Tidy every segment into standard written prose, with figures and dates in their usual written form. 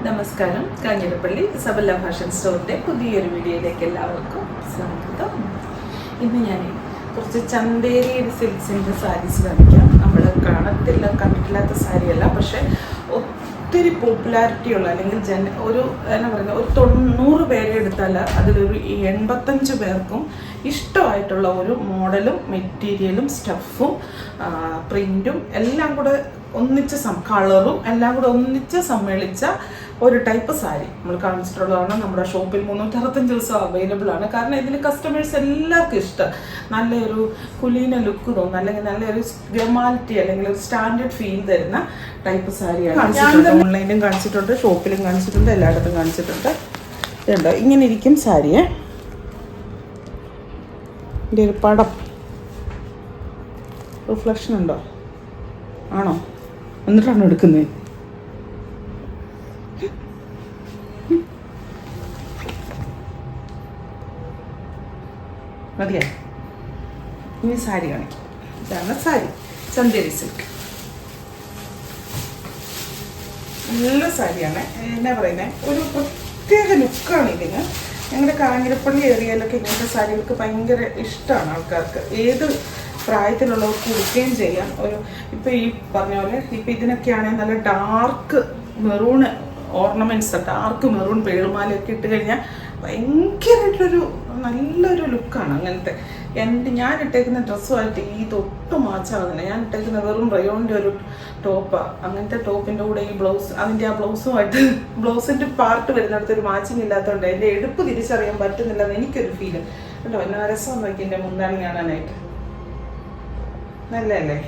നമസ്കാരം. കാഞ്ഞിരപ്പള്ളി സബല ഫാഷൻ സ്റ്റോറിൻ്റെ പുതിയൊരു വീഡിയോയിലേക്ക് എല്ലാവർക്കും സ്വാഗതം. ഇന്ന് ഞാൻ കുറച്ച് ചന്തേരി സിൽക്സിൻ്റെ സാരീസ് കാണിക്കാം. നമ്മൾ കണ്ടിട്ടില്ലാത്ത സാരിയല്ല, പക്ഷേ ഒത്തിരി പോപ്പുലാരിറ്റിയുള്ള അല്ലെങ്കിൽ ഒരു എന്നാ പറയുക, ഒരു 90 പേരെ എടുത്താൽ അതിലൊരു 85 പേർക്കും ഇഷ്ടമായിട്ടുള്ള ഒരു മോഡലും മെറ്റീരിയലും സ്റ്റഫും പ്രിൻറ്റും എല്ലാം കൂടെ ഒന്നിച്ച് കളറും എല്ലാം കൂടെ ഒന്നിച്ച് സമ്മേളിച്ച ഒരു ടൈപ്പ് സാരി നമ്മൾ കാണിച്ചിട്ടുള്ളതാണ്. നമ്മുടെ ഷോപ്പിൽ 365 ദിവസം അവൈലബിൾ ആണ്. കാരണം ഇതിന് കസ്റ്റമേഴ്സ് എല്ലാവർക്കും ഇഷ്ടം. നല്ലൊരു കുലീന ലുക്ക് തോന്നും, അല്ലെങ്കിൽ നല്ലൊരു ഗ്രമാലിറ്റി അല്ലെങ്കിൽ ഒരു സ്റ്റാൻഡേർഡ് ഫീൽ തരുന്ന ടൈപ്പ് സാരിയാണ്. ഓൺലൈനിലും കാണിച്ചിട്ടുണ്ട്, ഷോപ്പിലും കാണിച്ചിട്ടുണ്ട്, എല്ലായിടത്തും കാണിച്ചിട്ടുണ്ട്. ഇതുണ്ടോ, ഇങ്ങനെ ഇരിക്കും സാരിയെ. ഇതിൻ്റെ ഒരു പടം റിഫ്ലക്ഷൻ ഉണ്ടോ? ആണോ? എന്നിട്ടാണ് എടുക്കുന്നത്. മതിയാ? ഇനി സാരി കാണിക്കും. ഇതാണ് സാരി, ചന്തേരി സിൽക്ക്. നല്ല സാരിയാണ്. എന്നാ പറയുന്നത്, ഒരു പ്രത്യേക ലുക്കാണ് ഇതിന്. ഞങ്ങളുടെ കാഞ്ഞിരപ്പള്ളി ഏരിയയിലൊക്കെ ഇങ്ങനത്തെ സാരികൾക്ക് ഭയങ്കര ഇഷ്ടമാണ് ആൾക്കാർക്ക്. ഏത് പ്രായത്തിലുള്ളവർക്ക് ഉടുക്കുകയും ചെയ്യാം. ഇപ്പോൾ ഈ പറഞ്ഞ പോലെ ഇപ്പോൾ ഇതിനൊക്കെ ആണെങ്കിൽ നല്ല dark maroon ornaments, dark maroon പേളുമാലയൊക്കെ ഇട്ട് കഴിഞ്ഞാൽ ഭയങ്കരമായിട്ടൊരു നല്ലൊരു ലുക്കാണ് അങ്ങനത്തെ. ഞാൻ ഇട്ടേക്കുന്ന ഡ്രസ്സുമായിട്ട് ഒട്ടും മാച്ചാകുന്നില്ല. ഞാൻ ഇട്ടേക്കുന്ന വെറും റയോണിൻ്റെ ഒരു ടോപ്പാണ്. അങ്ങനത്തെ ടോപ്പിൻ്റെ കൂടെ ഈ ബ്ലൗസ്, അതിൻ്റെ ആ ബ്ലൗസുമായിട്ട് ബ്ലൗസിൻ്റെ പാർട്ട് വരുന്നിടത്ത് ഒരു മാച്ചിങ് ഇല്ലാത്തതുകൊണ്ട് എൻ്റെ എടുപ്പ് തിരിച്ചറിയാൻ പറ്റുന്നില്ലെന്ന് എനിക്കൊരു ഫീല് കേട്ടോ. എന്നാ രസം നോക്കി എൻ്റെ മുന്താണി കാണാനായിട്ട്. നല്ലല്ലേ?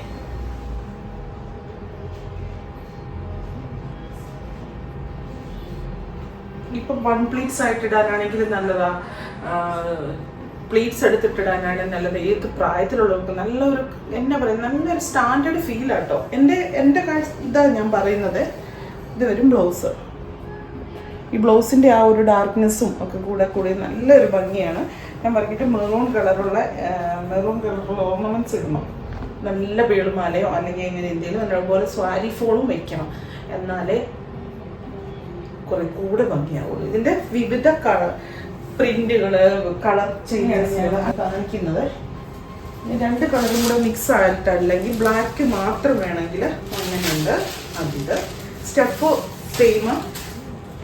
ഇപ്പം 1 പ്ലീറ്റ്സ് ആയിട്ട് ഇടാനാണെങ്കിൽ നല്ലതാ, പ്ലീറ്റ്സ് എടുത്തിട്ടിടാനാണെങ്കിൽ നല്ലത്. ഏത് പ്രായത്തിലുള്ളവർക്ക് നല്ലൊരു എന്നാ പറയുക, നല്ലൊരു സ്റ്റാൻഡേർഡ് ഫീലാട്ടോ. എൻ്റെ ഇതാണ് ഞാൻ പറയുന്നത്. ഇത് വരും ബ്ലൗസ്. ഈ ബ്ലൗസിൻ്റെ ആ ഒരു ഡാർക്ക്നെസ്സും ഒക്കെ കൂടി നല്ലൊരു ഭംഗിയാണ്. ഞാൻ പറഞ്ഞിട്ട് മെറൂൺ കളറുള്ള ഓർണമെൻറ്റ്സ് ഇടണം. നല്ല പേളുമാലയോ അല്ലെങ്കിൽ എങ്ങനെ എന്തെങ്കിലും അതുപോലെ സ്വാരി ഫോളും വെക്കണം, എന്നാലേ കുറെ കൂടെ ഭംഗിയാവുള്ളൂ. ഇതിൻ്റെ വിവിധ പ്രിന്റുകൾ, കളർ ചേഞ്ചസുകൾ കാണിക്കുന്നത്. 2 കളറും കൂടെ മിക്സ് ആയിട്ട്, അല്ലെങ്കിൽ ബ്ലാക്ക് മാത്രം വേണമെങ്കിൽ അങ്ങനെയുണ്ട്. അതിൽ സ്റ്റെപ്പ് സെയിം,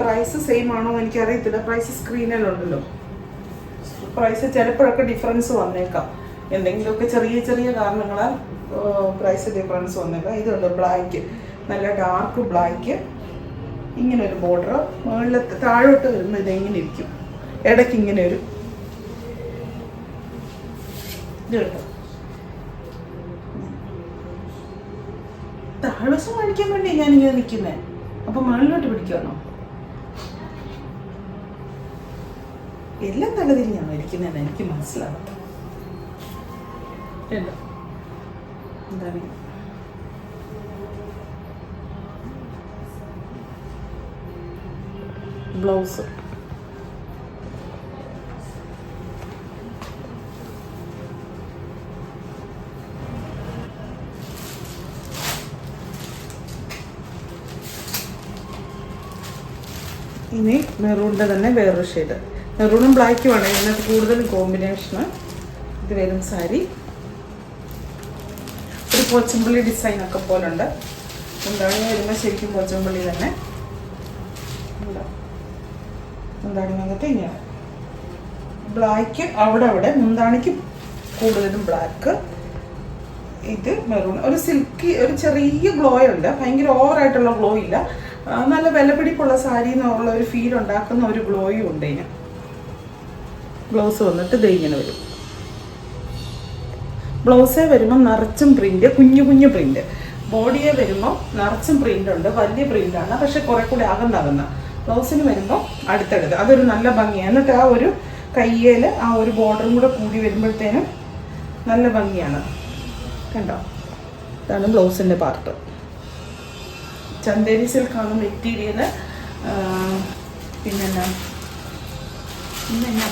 പ്രൈസ് സെയിം ആണോ എന്ന് എനിക്കറിയത്തില്ല. പ്രൈസ് സ്ക്രീനിലുണ്ടല്ലോ. പ്രൈസ് ചിലപ്പോഴൊക്കെ ഡിഫറൻസ് വന്നേക്കാം, എന്തെങ്കിലുമൊക്കെ ചെറിയ കാരണങ്ങളാൽ പ്രൈസ് ഡിഫറൻസ് വന്നേക്കാം. ഇതുണ്ട് ബ്ലാക്ക്, നല്ല ഡാർക്ക് ബ്ലാക്ക്, ഇങ്ങനെ ഒരു ബോർഡർ മുകളിലത്തെ താഴോട്ട് വരുമ്പോൾ ഇതെങ്ങനെ ഇരിക്കും, ഇടയ്ക്ക് ഇങ്ങനെ ഒരു ഇത് കേട്ടോ. താഴ്വശം കാണിക്കാൻ വേണ്ടി ഞാനിങ്ങനെ നിൽക്കുന്നത്. അപ്പൊ മുകളിലോട്ട് പിടിക്കുവാണോ? എല്ലാം തലതിരിഞ്ഞാണോ ഇരിക്കുന്നതെന്ന് എനിക്ക് മനസ്സിലാവാത്ത. എന്താണ് ബ്ലൗസ്? ഇനി മെറൂണിൻ്റെ തന്നെ വേറൊരു ഷെയ്ഡ്. മെറൂണും ബ്ലാക്കുമാണ് ഇതിനകത്ത് കൂടുതലും കോമ്പിനേഷന്. ഇത് വരും സാരി. ഒരു പോച്ചമ്പള്ളി ഡിസൈനൊക്കെ പോലുണ്ട്. എന്താണ് വരുമ്പോൾ ശരിക്കും പോച്ചമ്പള്ളി തന്നെ. മുന്താണി വന്നിട്ട് ഇങ്ങനെ ബ്ലാക്ക്, അവിടെ മുന്താണിക്ക് കൂടുതലും ബ്ലാക്ക്. ഇത് മെറൂൺ. ഒരു സിൽക്കി, ഒരു ചെറിയ ഗ്ലോ ഉണ്ട്, ഭയങ്കര ഓവറായിട്ടുള്ള ഗ്ലോ ഇല്ല. നല്ല വിലപിടിപ്പുള്ള സാരി എന്നുള്ള ഒരു ഫീൽ ഉണ്ടാക്കുന്ന ഒരു ഗ്ലോയും ഉണ്ട് ഇതിന്. ബ്ലൗസ് വന്നിട്ട് ഇത് ഇങ്ങനെ വരും. ബ്ലൗസേ വരുമ്പോൾ നിറച്ചും പ്രിന്റ്, കുഞ്ഞു പ്രിന്റ്. ബോഡിയെ വരുമ്പോൾ നിറച്ചും പ്രിന്റ് ഉണ്ട്, വലിയ പ്രിന്റാണ്, പക്ഷെ കുറെ കൂടി അകന്നാകുന്ന. ബ്ലൗസിന് വരുമ്പോൾ അടുത്തടുത്ത് അതൊരു നല്ല ഭംഗിയാണ്. എന്നിട്ട് ആ ഒരു കയ്യേൽ ആ ഒരു ബോർഡറും കൂടെ കൂടി വരുമ്പോഴത്തേനും നല്ല ഭംഗിയാണ്. കണ്ടോ? ഇതാണ് ബ്ലൗസിൻ്റെ പാർട്ട്. ചന്തേരി സിൽക്കാണ് മെറ്റീരിയൽ. പിന്നെന്നാ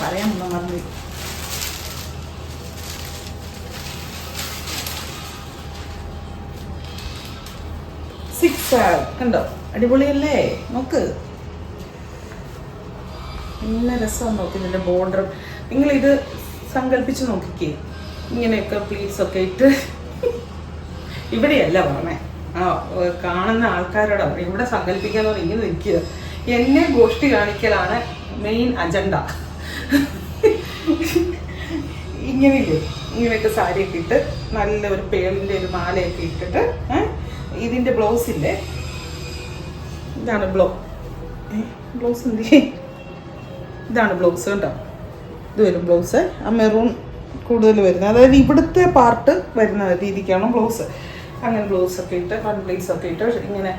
പറയാൻ മറന്നു. 6 കണ്ടോ? അടിപൊളിയല്ലേ? നോക്ക്. നല്ല രസമാണ് നോക്കി ഇതിൻ്റെ ബോർഡർ. നിങ്ങളിത് സങ്കല്പിച്ച് നോക്കിക്കേ, ഇങ്ങനെയൊക്കെ പ്ലീറ്റ്സൊക്കെ ഇട്ട്. ഇവിടെയല്ല പറഞ്ഞേ, കാണുന്ന ആൾക്കാരോട് ഇവിടെ സങ്കല്പിക്കാന്ന് പറഞ്ഞാൽ ഇങ്ങനെ നിൽക്കുക. എന്നെ ഗോഷ്ടി കാണിക്കലാണ് മെയിൻ അജണ്ട. ഇങ്ങനെയില്ലേ, ഇങ്ങനെയൊക്കെ സാരിയൊക്കെ ഇട്ട് നല്ല ഒരു പേളിൻ്റെ ഒരു മാലയൊക്കെ ഇട്ടിട്ട് ഇതിൻ്റെ ബ്ലൗസില്ലേ, ഇതാണ് ബ്ലൗസ് എന്ത്, ഇതാണ് ബ്ലൗസ് കേട്ടോ. ഇത് വരും ബ്ലൗസ്, ആ മെറൂൺ കൂടുതൽ വരുന്നത്, അതായത് ഇവിടുത്തെ പാർട്ട് വരുന്ന രീതിക്കാണ് ബ്ലൗസ്. അങ്ങനെ ബ്ലൗസൊക്കെ ഇട്ട് വൺ പ്ലീറ്റ്സൊക്കെ ഇട്ട് ഇങ്ങനെ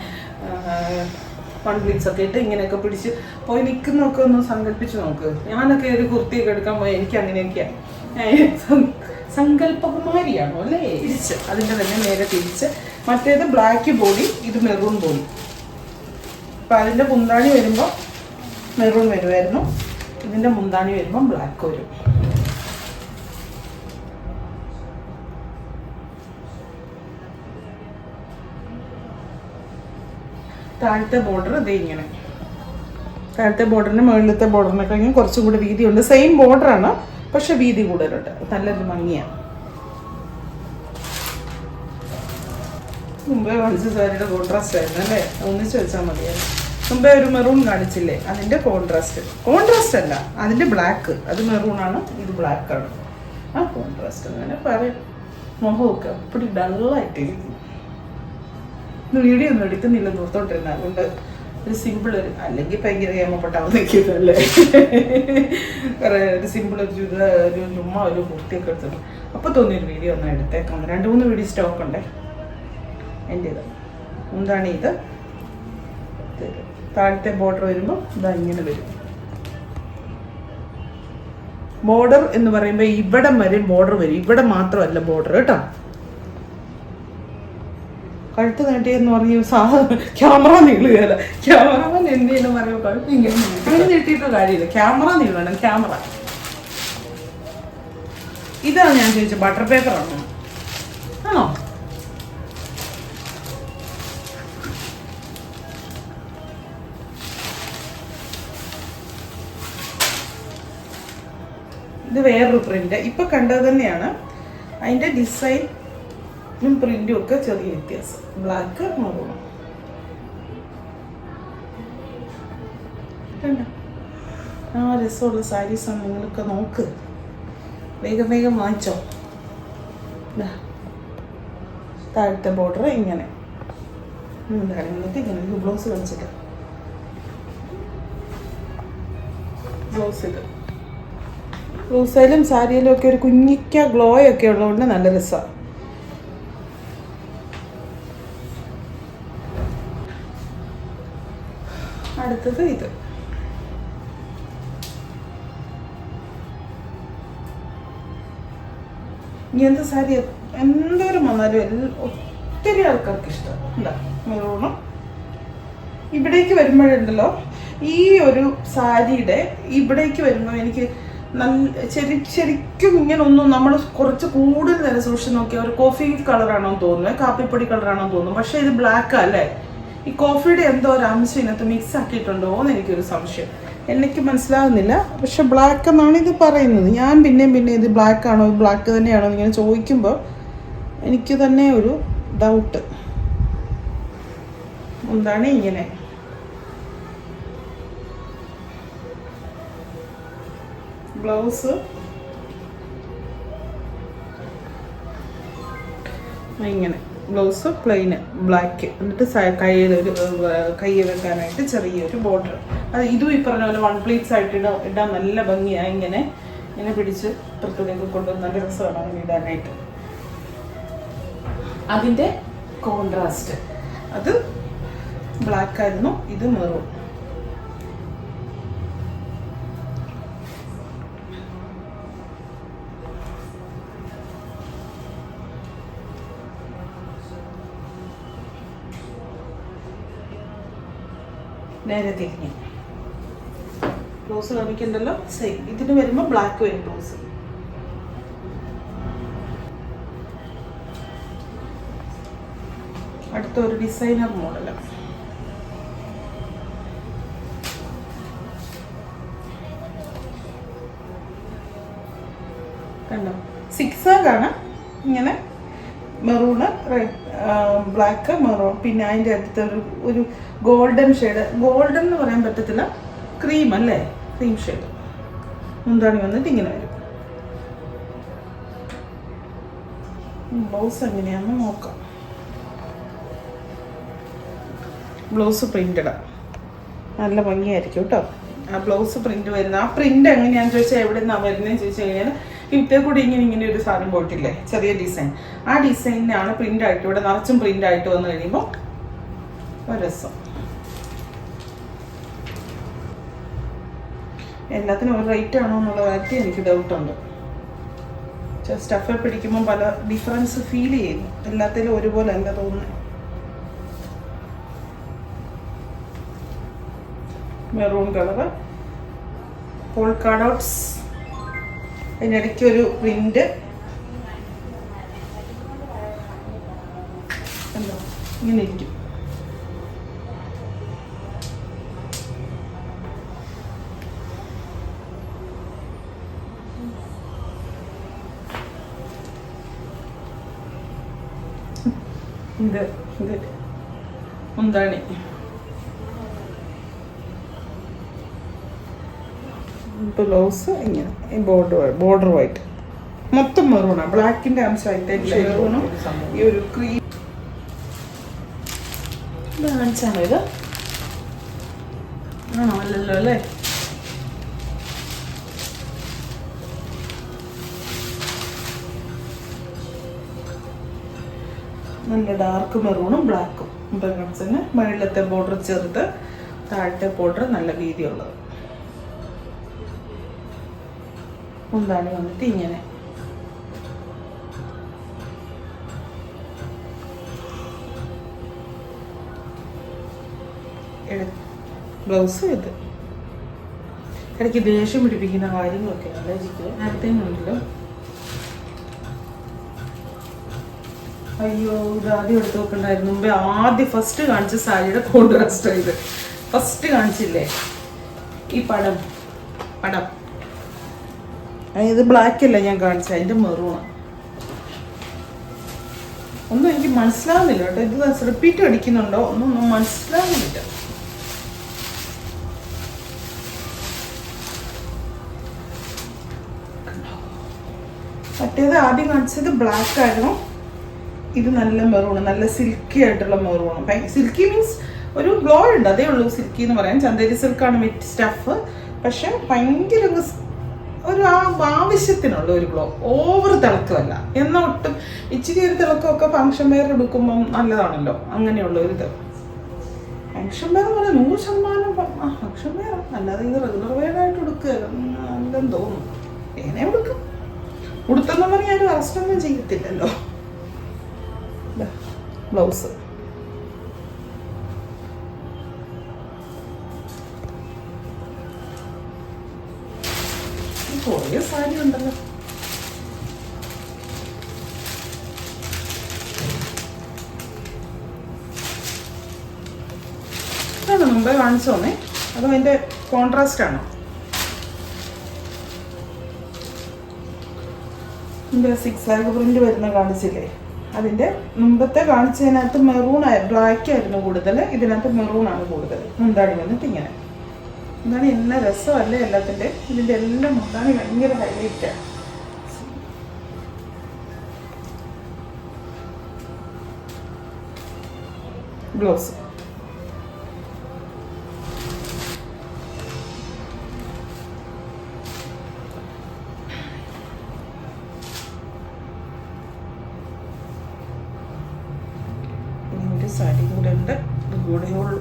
വൺ പ്ലീറ്റ്സൊക്കെ ഇട്ട് ഇങ്ങനെയൊക്കെ പിടിച്ച് പോയി നിൽക്കുന്നതൊക്കെ ഒന്ന് സങ്കല്പിച്ച് നോക്ക്. ഞാനൊക്കെ ഒരു കുർത്തിയൊക്കെ എടുക്കാൻ പോയി എനിക്ക് അങ്ങനെയൊക്കെയാണ്. സങ്കല്പകുമാരിയാണോ അല്ലേ? തിരിച്ച് അതിൻ്റെ തന്നെ നേരെ തിരിച്ച്. മറ്റേത് ബ്ലാക്ക് ബോഡി, ഇത് മെറൂൺ ബോഡി. അപ്പം അതിൻ്റെ മുന്താണി വരുമ്പോൾ മെറൂൺ വരുമായിരുന്നു, ഇതിൻ്റെ മുന്താണി വരുമ്പോൾ ബ്ലാക്ക് വരും. താഴത്തെ ബോർഡർ ഇതേ ഇങ്ങനെ, താഴത്തെ ബോർഡറിന് മുകളിലത്തെ ബോർഡറിനെ കഴിഞ്ഞ് കുറച്ചും കൂടി വീതിയുണ്ട്. സെയിം ബോർഡറാണ്, പക്ഷെ വീതി കൂടുതലുണ്ട്. നല്ലൊരു ഭംഗിയാണ്. മുമ്പേ കാണിച്ച സാരിയുടെ കോൺട്രാസ്റ്റ് ആയിരുന്നു അല്ലേ? ഒന്നിച്ച് വെച്ചാൽ മതിയായിരുന്നു. മുമ്പേ ഒരു മെറൂൺ കാണിച്ചില്ലേ, അതിൻ്റെ കോൺട്രാസ്റ്റ് അല്ല, അതിൻ്റെ ബ്ലാക്ക്. അത് മെറൂണാണ്, ഇത് ബ്ലാക്കാണ്. ആ കോൺട്രാസ്റ്റ് അങ്ങനെ പറയും. മുഖമൊക്കെ അപ്പടി ഡള്ളായിട്ടിരിക്കും. വീഡിയോ ഒന്നും എടുക്കുന്നില്ല ദൂരത്തോട്ടിരുന്ന, അതുകൊണ്ട് ഒരു സിമ്പിൾ ഒരു, അല്ലെങ്കിൽ ഭയങ്കര കേമപ്പെട്ടാൽ നിൽക്കുന്നല്ലേ, ഒരു സിമ്പിൾ ഒരു ചുമ്മാ ഒരു കുർത്തിയൊക്കെ എടുത്തിട്ട് അപ്പോൾ തോന്നിയൊരു വീഡിയോ ഒന്നും എടുത്തേക്കാം. 2-3 വീഡിയോ സ്റ്റോക്ക് ഉണ്ടേ എൻ്റെ. ഇത് എന്താണ് ഇത്, താഴത്തെ ബോർഡർ വരുമ്പോൾ ഇതാ ഇങ്ങനെ വരും. ബോർഡർ എന്ന് പറയുമ്പോൾ ഇവിടം വരെ ബോർഡർ വരും, ഇവിടെ മാത്രമല്ല ബോർഡർ കേട്ടോ. കഴുത്ത് നീട്ടിയെന്ന് പറഞ്ഞ് ക്യാമറ നീളുകയല്ല, ക്യാമറമാൻ എന്തെങ്കിലും പറയുമ്പോൾ കഴുത്ത് ഇങ്ങനെ നീട്ടിയിട്ട് കാര്യമില്ല, ക്യാമറ നീളണം. ക്യാമറ ഇതാണ് ഞാൻ ചോദിച്ചത്, ബട്ടർ പേപ്പർ ആണോ? ആണോ? ഇത് വേറൊരു പ്രിന്റ്, ഇപ്പൊ കണ്ടത് തന്നെയാണ്. അതിന്റെ ഡിസൈനും പ്രിന്റും ഒക്കെ ചെറിയ വ്യത്യാസം. ബ്ലാക്ക് മെറൂൺ രസമുള്ള സാരീസാണ്. നിങ്ങളൊക്കെ നോക്ക്, വേഗം വേഗം വാങ്ങിച്ചോ. താഴത്തെ ബോർഡർ ഇങ്ങനെ ഇങ്ങനെ ബ്ലൗസ് കാണിച്ചിട്ട്, ബ്ലൗസ് ഇത് ബ്ലൗസായാലും സാരിയിലും ഒക്കെ ഒരു കുഞ്ഞിക്ക ഗ്ലോ ഒക്കെ ഉള്ളതുകൊണ്ട് നല്ല രസമാണ്. അടുത്തത് ഇത് ഇങ്ങനത്തെ സാരി എന്തോരം വന്നാലും ഒത്തിരി ആൾക്കാർക്ക് ഇഷ്ടം എന്താ മെറൂണും. ഇവിടേക്ക് വരുമ്പോഴുണ്ടല്ലോ, ഈ ഒരു സാരിയുടെ ഇവിടേക്ക് വരുമ്പോൾ എനിക്ക് ശരിക്കും ഇങ്ങനെ ഒന്നും നമ്മൾ കുറച്ച് കൂടുതൽ നേരം സൂക്ഷിച്ച് നോക്കിയാൽ ഒരു കോഫി കളറാണോ തോന്നുന്നത്, കാപ്പിപ്പൊടി കളറാണോ തോന്നുന്നു. പക്ഷെ ഇത് ബ്ലാക്കാ അല്ലേ? ഈ കോഫിയുടെ എന്തോ ഒരു അംശം ഇതിനകത്ത് മിക്സ് ആക്കിയിട്ടുണ്ടോ എന്ന് എനിക്കൊരു സംശയം. എനിക്ക് മനസ്സിലാകുന്നില്ല, പക്ഷെ ബ്ലാക്ക് എന്നാണ് ഇത് പറയുന്നത്. ഞാൻ പിന്നെ ഇത് ബ്ലാക്ക് ആണോ, ബ്ലാക്ക് തന്നെയാണോ ഇങ്ങനെ ചോദിക്കുമ്പോൾ എനിക്ക് തന്നെ ഒരു ഡൗട്ട്. എന്താണ് ഇങ്ങനെ ബ്ലൗസ് ഇങ്ങനെ, ബ്ലൗസ് പ്ലെയിന് ബ്ലാക്ക്, എന്നിട്ട് കയ്യിൽ വെക്കാനായിട്ട് ചെറിയൊരു ബോർഡർ. അത് ഇതും ഈ പറഞ്ഞ പോലെ വൺ പ്ലീറ്റ്സ് ആയിട്ട് ഇടാൻ നല്ല ഭംഗിയാണ്. ഇങ്ങനെ പിടിച്ച് പുറത്തേക്ക് കൊണ്ടുവന്ന് നല്ല രസമാണ് അങ്ങനെ ഇടാനായിട്ട്. അതിൻ്റെ കോൺട്രാസ്റ്റ് അത് ബ്ലാക്ക് ആയിരുന്നു, ഇത് മെറൂൺ. നേരെ തിരിഞ്ഞ് ബ്ലൗസ് കാണിക്കണ്ടല്ലോ, സെയിം ഇതിന് വരുമ്പോൾ ബ്ലാക്ക് വരും ബ്ലൗസ്. അടുത്ത ഒരു ഡിസൈനർ മോഡലാണ്. കണ്ടോ, സിക്സാഗാണ്. ഇങ്ങനെ മെറൂണ്, റെഡ്, ബ്ലാക്ക്, മെറൂൺ, പിന്നെ അതിൻ്റെ അടുത്ത് ഒരു ഗോൾഡൻ ഷെയ്ഡ്. ഗോൾഡൻ എന്ന് പറയാൻ പറ്റത്തില്ല, ക്രീം അല്ലേ, ക്രീം ഷെയ്ഡ്. മുന്താണി വന്നിട്ട് ഇങ്ങനെ വരും. ബ്ലൗസ് എങ്ങനെയാണെന്ന് നോക്കാം. ബ്ലൗസ് പ്രിൻ്റഡാണ്, നല്ല ഭംഗിയായിരിക്കും കേട്ടോ. ആ ബ്ലൗസ് പ്രിന്റ് വരുന്ന ആ പ്രിന്റ് എങ്ങനെയാണെന്ന് ചോദിച്ചാൽ എവിടെ നിന്നാണ് വരുന്നതെന്ന് ചോദിച്ചു കഴിഞ്ഞാൽ ഇവിടത്തെ കൂടി ഇങ്ങനെ ഒരു സാധനം പോയിട്ടില്ലേ, ചെറിയ ഡിസൈൻ. ആ ഡിസൈനിനാണ് പ്രിന്റ് ആയിട്ട് ഇവിടെ നിറച്ചും പ്രിന്റ് ആയിട്ട് വന്നു കഴിയുമ്പോൾ ഒരു രസം. എല്ലാത്തിനും ഒരു റേറ്റ് ആണോ എന്നുള്ള കാര്യത്തിൽ എനിക്ക് ഡൗട്ടുണ്ട്. സ്റ്റഫ് പിടിക്കുമ്പോൾ പല ഡിഫറൻസ് ഫീൽ ചെയ്യുന്നു, എല്ലാത്തിലും ഒരുപോലെ അല്ല തോന്നുന്നത്. മെറൂൺ കളറ്, പോൾക്കാ ഡോട്ട്സ്, അതിനിടയ്ക്ക് ഒരു പ്രിന്റ് എന്തോ ഇങ്ങനെ ഇരിക്കും. ഇത് മുന്താണി. ബ്ലൗസ് ഇങ്ങനെ ബോർഡർ വൈറ്റ്, മൊത്തം മെറൂണാണ്, ബ്ലാക്കിന്റെ അംശമായിട്ട് മെറൂണും ഈ ഒരു ക്രീം കാണിച്ചാണോ ഇത്? ആണോ? അല്ലല്ലോ അല്ലേ. നല്ല ഡാർക്ക് മെറൂണും ബ്ലാക്കും കാണിച്ചതിന് മുകളിലത്തെ ബോർഡർ ചെറുത്, താഴത്തെ ബോർഡർ നല്ല വീതിയുള്ളത്. മുന്താണി വന്നിട്ട് ഇങ്ങനെ. ബ്ലൗസ് ഇത്. ഇടയ്ക്ക് ദേഷ്യം പിടിപ്പിക്കുന്ന കാര്യങ്ങളൊക്കെ ആലോചിക്കുക. നേരത്തേന്നുണ്ടല്ലോ, അയ്യോ ഇത് ആദ്യം എടുത്ത് നോക്കണ്ടായിരുന്നു. മുമ്പേ ആദ്യം ഫസ്റ്റ് കാണിച്ച സാരിയുടെ കോൺട്രാസ്റ്റ് ഇത് ഫസ്റ്റ് കാണിച്ചില്ലേ, ഈ പടം ഇത് ബ്ലാക്ക് അല്ല ഞാൻ കാണിച്ചത്, അതിന്റെ മെറൂണാണ്. ഒന്നും എനിക്ക് മനസ്സിലാവുന്നില്ല കേട്ടോ, ഇത് റിപ്പീറ്റ് അടിക്കുന്നുണ്ടോ ഒന്നും മനസ്സിലാവുന്നില്ല. മറ്റേത് ആദ്യം കാണിച്ചത് ബ്ലാക്ക് ആയിരുന്നു, ഇത് നല്ല മെറൂണ്, നല്ല സിൽക്കി ആയിട്ടുള്ള മെറൂണ്. സിൽക്കി മീൻസ് ഒരു ഗ്ലോ ഉണ്ട്, അതേ ഉള്ളൂ സിൽക്കി എന്ന് പറയാൻ. ചന്ദേരി സിൽക്കാണ് വിത്ത് സ്റ്റഫ്, പക്ഷെ ഭയങ്കര ഒരു ആവശ്യത്തിനുള്ള ഒരു ഗ്ലോ, ഓവർ തിളക്കമല്ല എന്നാൽ ഒട്ടും. ഇച്ചിരി ഒരു തിളക്കമൊക്കെ ഫംഗ്ഷൻ വെയർ എടുക്കുമ്പം നല്ലതാണല്ലോ, അങ്ങനെയുള്ള ഒരു ഇത്. ഫംഗ്ഷൻ വെയർ എന്ന് പറയാം 100% ഫംഗ്ഷൻ വെയർ, അല്ലാതെ ഇത് റെഗുലർ വെയർ ആയിട്ട് എടുക്കുക അല്ലെന്ന് തോന്നുന്നു. എങ്ങനെ എടുക്കും, ഉടുത്തെന്ന് പറഞ്ഞാൽ ആരും അറസ്റ്റൊന്നും ചെയ്യത്തില്ലല്ലോ. ബ്ലൗസ് കുറേ സാരി ഉണ്ടല്ലോ. ഇതാണ് മുമ്പേ കാണിച്ചോന്നേ, അതും അതിന്റെ കോൺട്രാസ്റ്റ് ആണോ? സിക്സാഗ് പ്രിന്റ് വരുന്ന കാണിച്ചില്ലേ, അതിന്റെ മുമ്പത്തെ കാണിച്ചതിനകത്ത് മെറൂൺ ബ്ലാക്ക് ആയിരുന്നു കൂടുതൽ, ഇതിനകത്ത് മെറൂൺ ആണ് കൂടുതൽ. മുന്താണി വന്നിട്ട് ഇങ്ങനെ. മുന്താണി എന്ന രസമല്ലേ എല്ലാത്തിൻ്റെ, ഇതിൻ്റെ എല്ലാം മുന്താണി ഭയങ്കര ഹൈലൈറ്റാണ്. ബ്ലൗസ് സാരി കൂടെ ഉണ്ട്, ഇത് കൂടെ ഉള്ളു.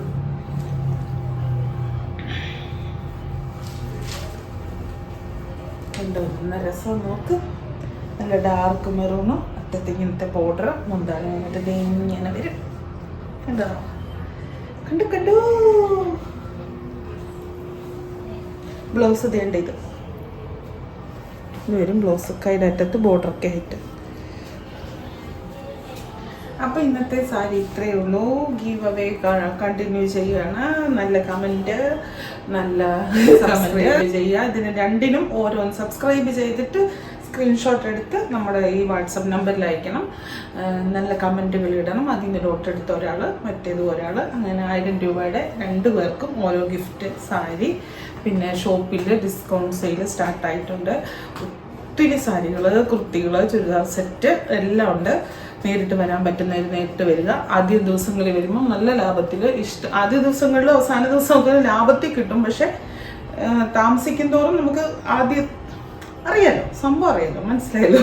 കണ്ടോ നല്ല രസം നോക്ക്, നല്ല ഡാർക്ക് മെറൂണും അറ്റത്ത് ഇങ്ങനത്തെ ബോർഡർ, മുന്താണി വന്നിട്ട് ഇങ്ങനെ വരും. കണ്ടോ കണ്ടു. ബ്ലൗസ് ഇതേണ്ട ഇത് വരും, ബ്ലൗസ് കൈയുടെ അറ്റത്ത് ബോർഡറൊക്കെ ആയിട്ട്. അപ്പോൾ ഇന്നത്തെ സാരി ഇത്രയേ ഉള്ളൂ. ഗീവ് അവേ കണ്ടിന്യൂ ചെയ്യുകയാണ്. നല്ല കമൻറ്റ്, നല്ല സബ്സ്ക്രൈബ് ചെയ്യുക. ഇതിന് രണ്ടിനും ഓരോന്ന് സബ്സ്ക്രൈബ് ചെയ്തിട്ട് സ്ക്രീൻഷോട്ട് എടുത്ത് നമ്മുടെ ഈ വാട്സപ്പ് നമ്പറിൽ അയക്കണം. നല്ല കമൻറ്റുകൾ ഇടണം. അതിന് ലോട്ടെടുത്ത ഒരാൾ, മറ്റേത് ഒരാൾ, അങ്ങനെ 1000 രൂപയുടെ 2 പേർക്കും ഓരോ ഗിഫ്റ്റ്, സാരി. പിന്നെ ഷോപ്പിൽ ഡിസ്കൗണ്ട് സെയിൽ സ്റ്റാർട്ടായിട്ടുണ്ട്. ഒത്തിരി സാരികൾ, കുർത്തികൾ, ചുരിദാർ സെറ്റ് എല്ലാം ഉണ്ട്. നേരിട്ട് വരാൻ പറ്റുന്നവർ നേരിട്ട് വരിക. ആദ്യ ദിവസങ്ങളിൽ വരുമ്പോൾ നല്ല ലാഭത്തിൽ ആദ്യ ദിവസങ്ങളിൽ അവസാന ദിവസമൊക്കെ ലാഭത്തിൽ കിട്ടും. പക്ഷെ താമസിക്കും തോറും നമുക്ക് ആദ്യം അറിയാലോ, സംഭവം അറിയാലോ, മനസ്സിലായല്ലോ.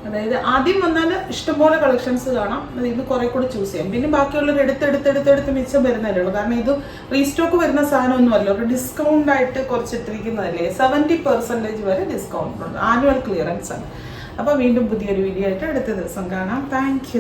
അതായത് ആദ്യം വന്നാൽ ഇഷ്ടംപോലെ കളക്ഷൻസ് കാണാം. ഇത് കുറെ കൂടെ ചൂസ് ചെയ്യാം. പിന്നെ ബാക്കിയുള്ളവർ എടുത്ത് മിച്ചം വരുന്നതല്ലേ ഉള്ളൂ. കാരണം ഇത് റീസ്റ്റോക്ക് വരുന്ന സാധനമൊന്നും അല്ല, ഒരു ഡിസ്കൗണ്ട് ആയിട്ട് കുറച്ചിട്ടിരിക്കുന്നതല്ലേ. 70% വരെ ഡിസ്കൗണ്ട് ഉണ്ട്. ആനുവൽ ക്ലിയറൻസ് ആണ്. അപ്പോൾ വീണ്ടും പുതിയൊരു വീഡിയോ ആയിട്ട് അടുത്ത ദിവസം കാണാം. താങ്ക്